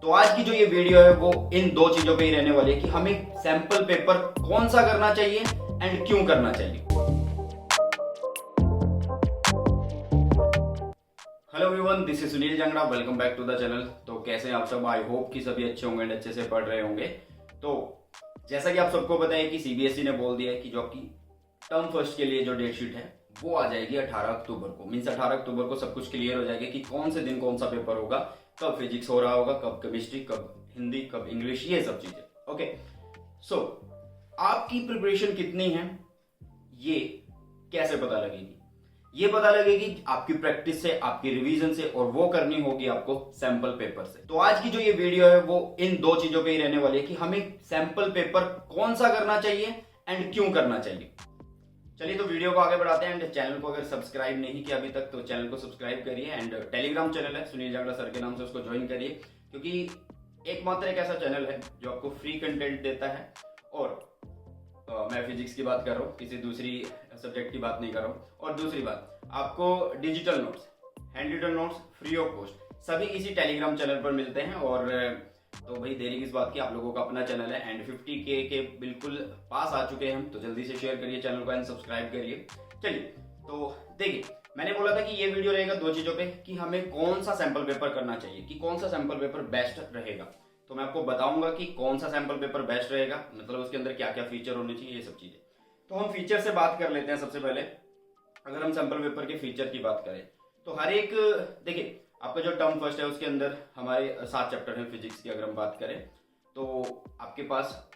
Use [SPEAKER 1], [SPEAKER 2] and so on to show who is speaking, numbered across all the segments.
[SPEAKER 1] तो आज की जो ये वीडियो है वो इन दो चीजों पे ही रहने वाली है कि हमें सैंपल पेपर कौन सा करना चाहिए एंड क्यों करना चाहिए। Hello everyone, this is Sunil Jangra, welcome back to the channel. तो कैसे हैं आप सब? आई होप कि सभी अच्छे होंगे, अच्छे से पढ़ रहे होंगे। तो जैसा कि आप सबको पता है कि सीबीएसई ने बोल दिया है कि जो आपकी टर्म फर्स्ट के लिए जो डेट शीट है वो आ जाएगी 18 अक्टूबर को। मीन्स 18 अक्टूबर को सब कुछ क्लियर हो जाएगा कि कौन से दिन कौन सा पेपर होगा, कब फिजिक्स हो रहा होगा, कब केमिस्ट्री, कब हिंदी, कब इंग्लिश, ये सब चीजें। ओके, सो आपकी प्रिपरेशन कितनी है ये कैसे पता लगेगी? ये पता लगेगी आपकी प्रैक्टिस से, आपकी रिवीजन से, और वो करनी होगी आपको सैंपल पेपर से। तो आज की जो ये वीडियो है वो इन दो चीजों पे ही रहने वाली है कि हमें सैंपल पेपर कौन सा करना चाहिए एंड क्यों करना चाहिए। चलिए तो वीडियो को आगे बढ़ाते हैं। एंड चैनल को अगर सब्सक्राइब नहीं किया अभी तक तो चैनल को सब्सक्राइब करिए। एंड टेलीग्राम चैनल है सुनील जांगड़ा सर के नाम से, उसको ज्वाइन करिए, क्योंकि एकमात्र एक ऐसा चैनल है जो आपको फ्री कंटेंट देता है। और मैं फिजिक्स की बात कर रहा हूँ, किसी दूसरी सब्जेक्ट की बात नहीं कर रहा हूँ। और दूसरी बात, आपको digital notes, hand written notes free of cost सभी इसी टेलीग्राम चैनल पर मिलते हैं। और तो भाई देरी किस बात की, आप लोगों का अपना चैनल है एंड 50K के बिल्कुल पास आ चुके हैं हम, तो जल्दी से शेयर करिए चैनल को एंड सब्सक्राइब करिए। चलिए तो देखिए, मैंने बोला था कि ये वीडियो रहेगा दो चीजों पे कि हमें कौन सा सैंपल पेपर करना चाहिए, कि कौन सा सैंपल पेपर बेस्ट रहेगा। तो मैं आपको बताऊंगा कि कौन सा सैंपल पेपर बेस्ट रहेगा, मतलब उसके अंदर क्या क्या फीचर होने चाहिए, ये सब चीजें। तो हम फीचर से बात कर लेते हैं। सबसे पहले अगर हम सैंपल पेपर के फीचर की बात करें तो हर एक, देखिए आपका जो टर्म फर्स्ट है उसके अंदर हमारे 7 चैप्टर हैं फिजिक्स की। अगर हम बात करें तो आपके पास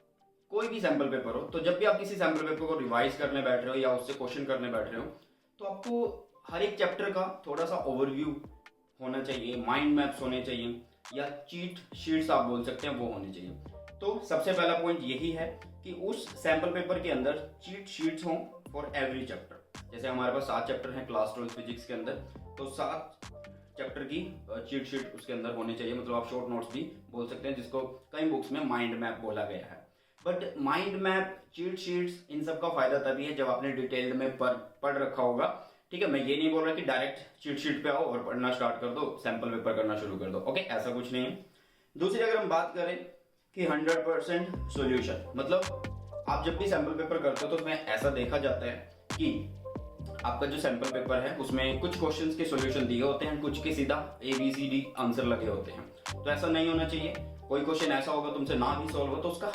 [SPEAKER 1] कोई भी सैंपल पेपर हो, तो जब भी आप किसी सैंपल पेपर को रिवाइज करने बैठ रहे हो या उससे क्वेश्चन करने बैठ रहे हो, तो आपको हर एक चैप्टर का थोड़ा सा ओवरव्यू होना चाहिए, माइंड मैप्स होने चाहिए, या चीट शीट्स आप बोल सकते हैं, वो होने चाहिए। तो सबसे पहला पॉइंट यही है कि उस सैंपल पेपर के अंदर चीट शीट्स हों फॉर एवरी चैप्टर। जैसे हमारे पास 7 चैप्टर हैं क्लास 12 फिजिक्स के अंदर, तो 7 चैप्टर की चीट शीट उसके अंदर होनी चाहिए। मतलब आप शॉर्ट नोट्स भी बोल सकते हैं, जिसको कई बुक्स में माइंड मैप बोला गया है। But mind map, cheat sheets, इन सब का फायदा तभी है जब आपने डिटेल्ड में पढ़ रखा होगा। ठीक है, मैं ये नहीं बोल रहा कि डायरेक्ट चीट शीट पे आओ और पढ़ना स्टार्ट कर दो, सैंपल पेपर करना शुरू कर दो। ओके, ऐसा कुछ नहीं है। दूसरी अगर हम बात करें कि 100% सॉल्यूशन, मतलब आप जब भी सैंपल पेपर करते हो तो उसमें ऐसा देखा जाता है कि आपका जो सैंपल पेपर है उसमें कुछ क्वेश्चंस के सॉल्यूशन दिए होते हैं, कुछ के सीधा ABCD आंसर लगे होते हैं। तो ऐसा नहीं होना चाहिए। कोई क्वेश्चन ऐसा होगा तुमसे ना भी सॉल्व हो तो उसका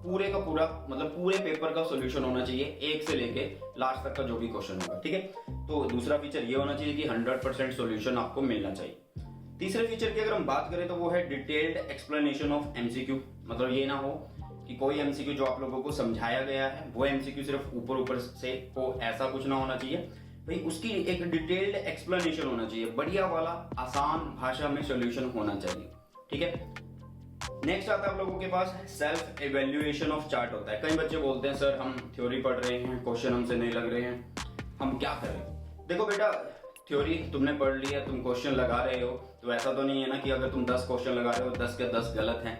[SPEAKER 1] पूरे का पूरा, मतलब पूरे पेपर का सॉल्यूशन होना चाहिए, एक से लेके लास्ट तक का जो भी क्वेश्चन होगा। ठीक है, तो दूसरा फीचर ये होना चाहिए कि 100% सॉल्यूशन आपको मिलना चाहिए। तीसरे फीचर की अगर हम बात करें तो वो है डिटेल्ड एक्सप्लेनेशन ऑफ MCQ। मतलब ये ना हो कि कोई MCQ जो आप लोगों को समझाया गया है वो MCQ सिर्फ ऊपर ऊपर से हो, ऐसा कुछ ना होना चाहिए भाई। उसकी एक डिटेल्ड एक्सप्लेनेशन होना चाहिए, बढ़िया वाला आसान भाषा में सॉल्यूशन होना चाहिए। ठीक है, नेक्स्ट आता है आप लोगों के पास सेल्फ एवेल्युएशन ऑफ चार्ट होता है। कई बच्चे बोलते हैं सर हम थ्योरी पढ़ रहे हैं, क्वेश्चन हमसे नहीं लग रहे हैं, हम क्या करें? देखो बेटा, थ्योरी तुमने पढ़ ली है, तुम क्वेश्चन लगा रहे हो, तो ऐसा तो नहीं है ना कि अगर तुम 10 क्वेश्चन लगा रहे हो 10 के 10 गलत हैं।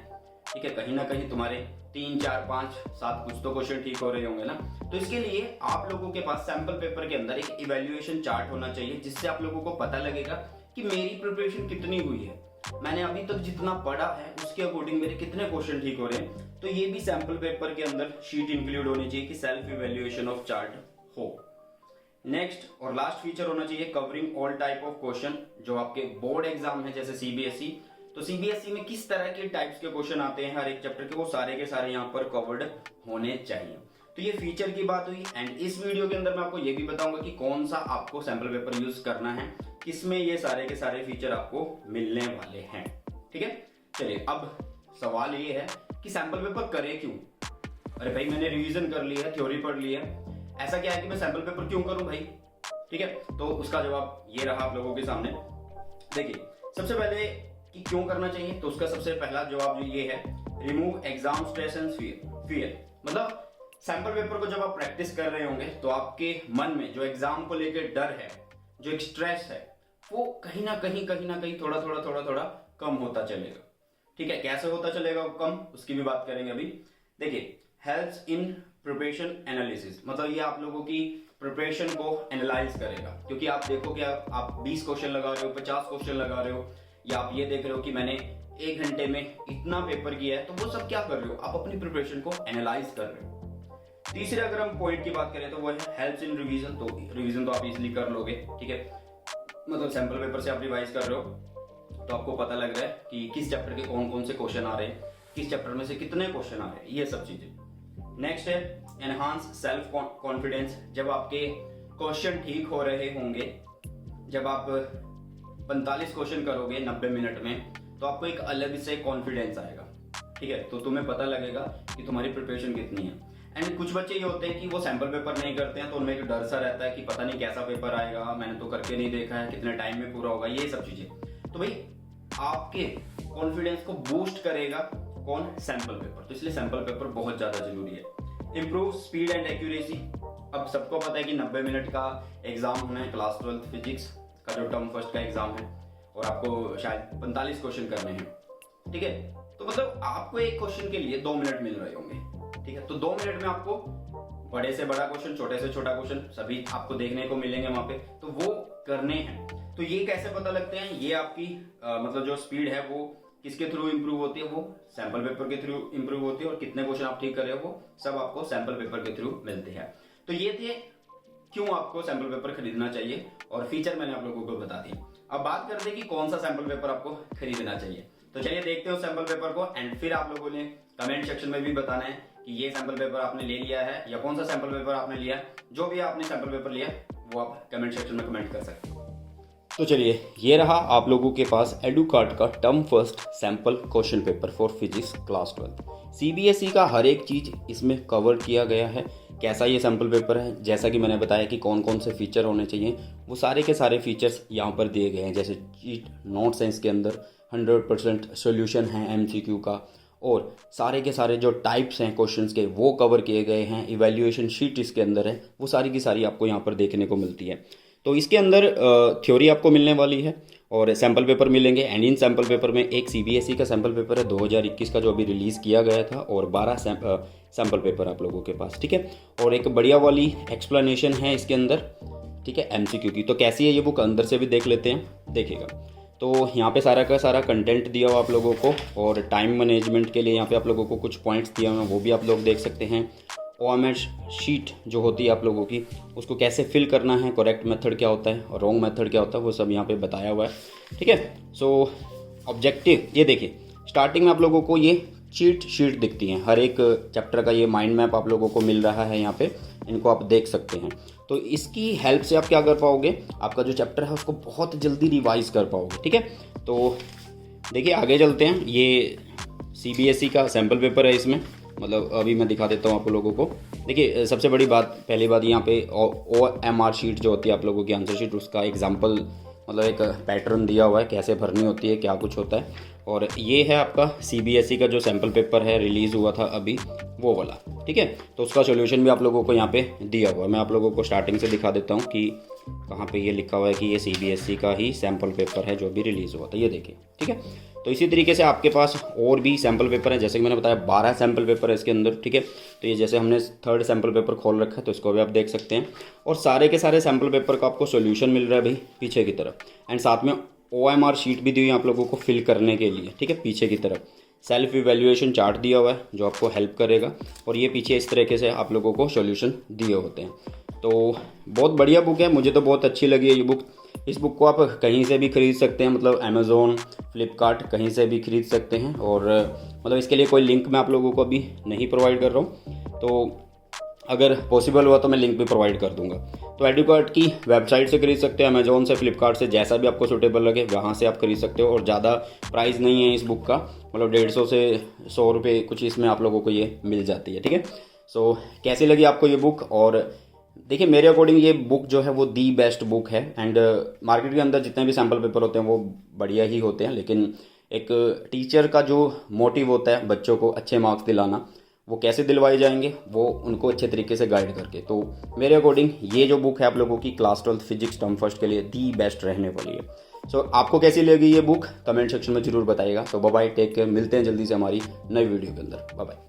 [SPEAKER 1] ठीक है, कहीं ना कहीं तुम्हारे 3, 4, 5, 7 कुछ तो क्वेश्चन ठीक हो रहे होंगे ना। तो इसके लिए आप लोगों के पास सैंपल पेपर के अंदर एक इवैल्यूएशन चार्ट होना चाहिए, जिससे आप लोगों को पता लगेगा कि मेरी प्रिपरेशन कितनी हुई है, मैंने अभी तक जितना पढ़ा है उसके अकॉर्डिंग मेरे कितने क्वेश्चन ठीक हो रहे हैं। तो ये भी सैंपल पेपर के अंदर शीट इंक्लूड होनी चाहिए कि सेल्फ इवैल्यूएशन ऑफ चार्ट हो। नेक्स्ट और लास्ट फीचर होना चाहिए covering all type of question. जो आपके बोर्ड एग्जाम है जैसे CBSE, तो CBSE में किस तरह के टाइप्स के क्वेश्चन आते हैं हर एक चैप्टर के, वो सारे के सारे यहाँ पर कवर्ड होने चाहिए। तो ये फीचर की बात हुई। एंड इस वीडियो के अंदर मैं आपको ये भी बताऊंगा कि कौन सा आपको सैंपल पेपर यूज करना है, किसमें ये सारे के सारे फीचर आपको मिलने वाले हैं। ठीक है, चलिए अब सवाल ये है कि सैंपल पेपर करें क्यों? अरे भाई मैंने रिवीजन कर लिया है, थ्योरी पढ़ ली है, ऐसा क्या है कि मैं सैंपल पेपर क्यों करूं भाई? ठीक है, तो उसका जवाब ये रहा आप लोगों के सामने। देखिए, सबसे पहले कि क्यों करना चाहिए, तो उसका सबसे पहला जवाब ये है, remove exam stress and fear. मतलब सैंपल पेपर को जब आप प्रैक्टिस कर रहे होंगे तो आपके मन में जो एग्जाम को लेकर डर है, जो एक स्ट्रेस है, वो कहीं ना कहीं थोड़ा कम होता चलेगा। ठीक है, कैसे होता चलेगा वो कम, उसकी भी बात करेंगे अभी। देखिए, हेल्प्स इन प्रिपरेशन एनालिसिस, मतलब ये आप लोगों की प्रिपरेशन को एनालाइज करेगा। क्योंकि आप देखो कि आप 20 क्वेश्चन लगा रहे हो, 50 क्वेश्चन लगा रहे हो, या आप ये देख रहे हो कि मैंने 1 घंटे में इतना पेपर किया है, तो वो सब क्या कर रहे हो, आप अपनी प्रिपरेशन को एनालाइज कर रहे हो। तीसरे अगर हम पॉइंट की बात करें तो वो है हेल्प्स इन रिवीजन। तो रिवीजन तो आप इजीली कर लोगे, ठीक है, मतलब सैंपल पेपर से आप रिवाइज कर रहे हो तो आपको पता लग रहा है कि किस चैप्टर के कौन कौन से क्वेश्चन आ रहे हैं, किस चैप्टर में से कितने क्वेश्चन आ रहे हैं, ये सब चीजें। नेक्स्ट है एनहांस सेल्फ कॉन्फिडेंस। जब आपके क्वेश्चन ठीक हो रहे होंगे, जब आप 45 क्वेश्चन करोगे 90 मिनट में, तो आपको एक अलग से कॉन्फिडेंस आएगा, ठीक है, तो तुम्हें पता लगेगा कि तुम्हारी प्रिपरेशन कितनी है। एंड कुछ बच्चे ये होते हैं कि वो सैंपल पेपर नहीं करते हैं, तो उनमें एक डर सा रहता है कि पता नहीं कैसा पेपर आएगा, मैंने तो करके नहीं देखा है, कितने टाइम में पूरा होगा, ये सब चीजें। तो भाई आपके कॉन्फिडेंस को बूस्ट करेगा कौन, सैंपल पेपर। तो इसलिए सैंपल पेपर बहुत ज्यादा जरूरी है। Improve speed and accuracy. अब सबको पता है कि 90 मिनट का एग्जाम होना है, क्लास 12 फिजिक्स का जो टर्म फर्स्ट का एग्जाम है, और आपको शायद 45 क्वेश्चन करने हैं, ठीक है, तो मतलब आपको एक क्वेश्चन के लिए 2 मिनट मिल रहे होंगे, ठीक है, तो 2 मिनट में आपको बड़े से बड़ा क्वेश्चन, छोटे से छोटा क्वेश्चन सभी आपको देखने को मिलेंगे वहां पे, तो वो करने हैं। तो ये कैसे पता लगते हैं, ये आपकी मतलब जो स्पीड है वो किसके थ्रू इंप्रूव होती है, वो सैंपल पेपर के थ्रू इंप्रूव होती है, और कितने क्वेश्चन आप ठीक कर रहे हो वो सब आपको सैंपल पेपर के थ्रू मिलते हैं। तो ये थे क्यों आपको सैंपल पेपर खरीदना चाहिए, और फीचर मैंने आप लोगों को बता दिए। अब बात करते हैं कि कौन सा सैंपल पेपर आपको खरीदना चाहिए। तो चलिए देखते हो सैंपल पेपर को, एंड फिर आप लोगों ने कमेंट सेक्शन में भी बताना है कि ये सैंपल पेपर आपने ले लिया है या कौन सा सैंपल पेपर आपने लिया। जो भी आपने सैंपल पेपर लिया वो आप कमेंट सेक्शन में कमेंट कर सकते हो। तो चलिए, ये रहा आप लोगों के पास एडुकार्ट का term first sample question paper for physics class 12। CBSE का हर एक चीज इसमें कवर किया गया है। कैसा ये सैंपल पेपर है, जैसा कि मैंने बताया कि कौन कौन से फीचर होने चाहिए, वो सारे के सारे फीचर्स यहाँ पर दिए गए हैं। जैसे चीट नोट्स हैं इसके अंदर, 100% सोल्यूशन है एमसीक्यू का, और सारे के सारे जो टाइप्स हैं क्वेश्चंस के वो कवर किए गए हैं। इवैल्यूएशन शीट इसके अंदर है, वो सारी की सारी आपको यहाँ पर देखने को मिलती है। तो इसके अंदर थ्योरी आपको मिलने वाली है और सैंपल पेपर मिलेंगे। एंड इन सैंपल पेपर में एक सीबीएसई का सैंपल पेपर है 2021 का जो अभी रिलीज़ किया गया था, और 12 सैंपल पेपर आप लोगों के पास, ठीक है, और एक बढ़िया वाली एक्सप्लेनेशन है इसके अंदर, ठीक है, एमसीक्यू की। तो कैसी है ये बुक, अंदर से भी देख लेते हैं, देखिएगा। तो यहाँ पे सारा का सारा कंटेंट दिया हुआ आप लोगों को, और टाइम मैनेजमेंट के लिए यहाँ पे आप लोगों को कुछ पॉइंट्स दिए हुए हैं, वो भी आप लोग देख सकते हैं। ओएमएस शीट जो होती है आप लोगों की, उसको कैसे फिल करना है, करेक्ट मेथड क्या होता है और रॉन्ग मेथड क्या होता है, वो सब यहाँ पे बताया हुआ है, ठीक है। सो ऑब्जेक्टिव ये देखिए, स्टार्टिंग में आप लोगों को ये चीट शीट दिखती हैं, हर एक चैप्टर का ये माइंड मैप आप लोगों को मिल रहा है यहाँ पे, इनको आप देख सकते हैं। तो इसकी हेल्प से आप क्या कर पाओगे, आपका जो चैप्टर है उसको बहुत जल्दी रिवाइज कर पाओगे, ठीक है। तो देखिए आगे चलते हैं। ये सीबीएसई का सैम्पल पेपर है, इसमें मतलब अभी मैं दिखा देता हूँ आप लोगों को। देखिए सबसे बड़ी बात, पहली बात यहाँ पे OMR शीट जो होती है आप लोगों की आंसर शीट, उसका एग्जाम्पल मतलब एक पैटर्न दिया हुआ है कैसे भरनी होती है, क्या कुछ होता है। और ये है आपका सीबीएसई का जो सैम्पल पेपर है, रिलीज़ हुआ था अभी वो वाला, ठीक है। तो उसका सॉल्यूशन भी आप लोगों को यहाँ पे दिया हुआ है। मैं आप लोगों को स्टार्टिंग से दिखा देता हूँ कि कहाँ पे ये लिखा हुआ है कि ये सीबीएसई का ही सैम्पल पेपर है जो अभी रिलीज़ हुआ था, ये देखिए, ठीक है। तो इसी तरीके से आपके पास और भी सैम्पल पेपर है, जैसे कि मैंने बताया 12 सैम्पल पेपर है इसके अंदर, ठीक है। तो ये जैसे हमने 3rd सैम्पल पेपर खोल रखा है, तो इसको भी आप देख सकते हैं। और सारे के सारे सैम्पल पेपर का आपको सोल्यूशन मिल रहा है भाई पीछे की तरफ, एंड साथ में OMR शीट भी दी हुई है आप लोगों को फिल करने के लिए, ठीक है, पीछे की तरफ। सेल्फ इवैल्यूएशन चार्ट दिया हुआ है जो आपको हेल्प करेगा, और ये पीछे इस तरीके से आप लोगों को सॉल्यूशन दिए होते हैं। तो बहुत बढ़िया बुक है, मुझे तो बहुत अच्छी लगी है ये बुक। इस बुक को आप कहीं से भी खरीद सकते हैं, मतलब अमेज़ोन, फ्लिपकार्ट, कहीं से भी खरीद सकते हैं। और मतलब इसके लिए कोई लिंक मैं आप लोगों को अभी नहीं प्रोवाइड कर रहा हूँ, तो अगर पॉसिबल हुआ तो मैं लिंक भी प्रोवाइड कर दूंगा। तो एडुकार्ट की वेबसाइट से खरीद सकते हैं, अमेज़ोन से, फ्लिपकार्ट से, जैसा भी आपको सूटेबल लगे वहाँ से आप खरीद सकते हो। और ज़्यादा प्राइस नहीं है इस बुक का, मतलब 150 से 100 रुपये कुछ इसमें आप लोगों को ये मिल जाती है, ठीक है। सो कैसी लगी आपको ये बुक? और देखिए मेरे अकॉर्डिंग ये बुक जो है वो दी बेस्ट बुक है। एंड मार्केट के अंदर जितने भी सैम्पल पेपर होते हैं वो बढ़िया ही होते हैं, लेकिन एक टीचर का जो मोटिव होता है बच्चों को अच्छे मार्क्स दिलाना, वो कैसे दिलवाए जाएंगे, वो उनको अच्छे तरीके से गाइड करके। तो मेरे अकॉर्डिंग ये जो बुक है आप लोगों की क्लास 12 फिजिक्स टर्म फर्स्ट के लिए दी बेस्ट रहने वाली है। सो आपको कैसी लगी ये बुक कमेंट सेक्शन में जरूर बताइएगा। तो बाय बाय, टेक केयर, मिलते हैं जल्दी से हमारी नई वीडियो के अंदर। Bye bye.